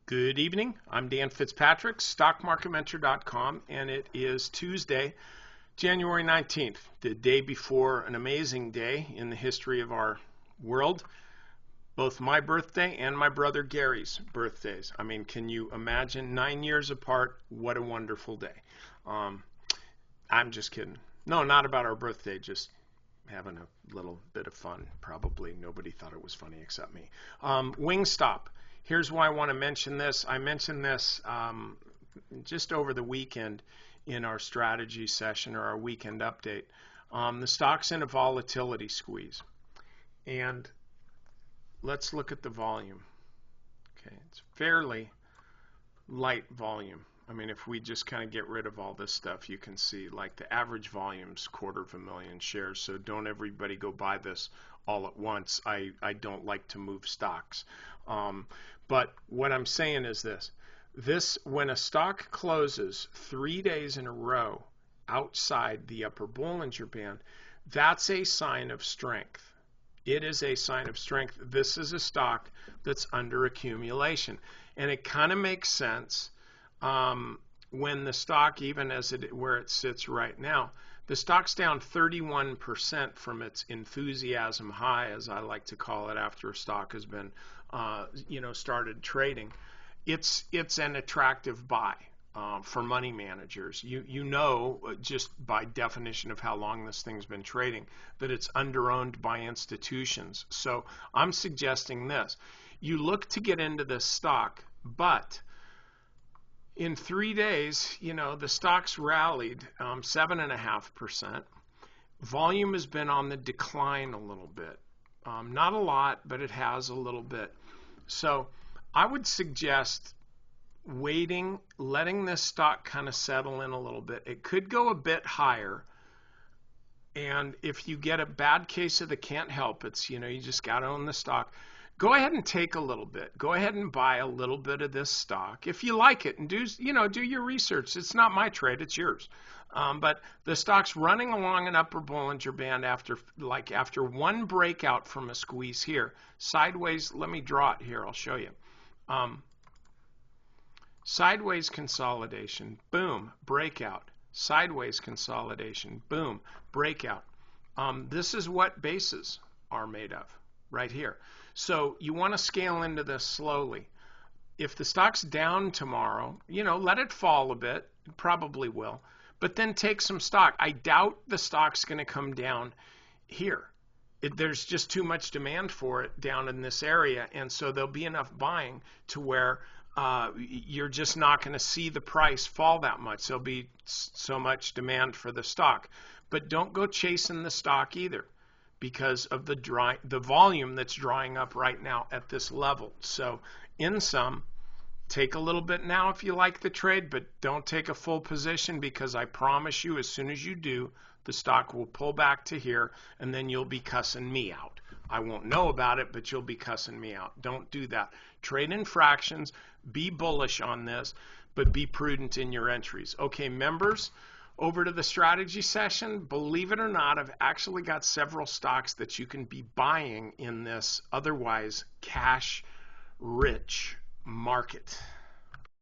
Good evening. I'm Dan Fitzpatrick, stockmarketmentor.com, and it is Tuesday, January 19th, the day before an amazing day in the history of our world. Both my birthday and my brother Gary's birthdays. I mean, can you imagine? 9 years apart. What a wonderful day. I'm just kidding. No, not about our birthday, just having a little bit of fun. Probably nobody thought it was funny except me. Wingstop. Here's why I want to mention this. I mentioned this just over the weekend in our strategy session or our weekend update. The stock's in a volatility squeeze. And let's look at the volume. Okay, it's fairly light volume. I mean, if we just kind of get rid of all this stuff, you can see like the average volume's 250,000 shares. So don't everybody go buy this all at once. I don't like to move stocks. But what I'm saying is this, when a stock closes 3 days in a row outside the upper Bollinger Band, that's a sign of strength. It is a sign of strength. This is a stock that's under accumulation. And it kind of makes sense when the stock, even as where it sits right now, the stock's down 31% from its enthusiasm high, as I like to call it, after a stock has been, started trading. It's an attractive buy for money managers. You know, just by definition of how long this thing's been trading, that it's underowned by institutions. So I'm suggesting this. You look to get into this stock, but in 3 days, the stock's rallied 7.5%. Volume has been on the decline a little bit. Not a lot, but it has a little bit. So I would suggest waiting, letting this stock kind of settle in a little bit. It could go a bit higher. And if you get a bad case of the can't help it, you just got to own the stock. Go ahead and take a little bit. Go ahead and buy a little bit of this stock if you like it, and do your research. It's not my trade, it's yours. But the stock's running along an upper Bollinger Band after one breakout from a squeeze here. Sideways, let me draw it here. I'll show you. Sideways consolidation, boom, breakout. Sideways consolidation, boom, breakout. This is what bases are made of right here. So you want to scale into this slowly. If the stock's down tomorrow, let it fall a bit. It probably will. But then take some stock. I doubt the stock's going to come down here. There's just too much demand for it down in this area. And so there'll be enough buying to where you're just not going to see the price fall that much. There'll be so much demand for the stock. But don't go chasing the stock either, because of the volume that's drying up right now at this level. So in sum, take a little bit now if you like the trade, but don't take a full position, because I promise you, as soon as you do, the stock will pull back to here, and then you'll be cussing me out. I won't know about it, but you'll be cussing me out. Don't do that. Trade in fractions, be bullish on this, but be prudent in your entries. Okay, members, over to the strategy session. Believe it or not, I've actually got several stocks that you can be buying in this otherwise cash-rich market.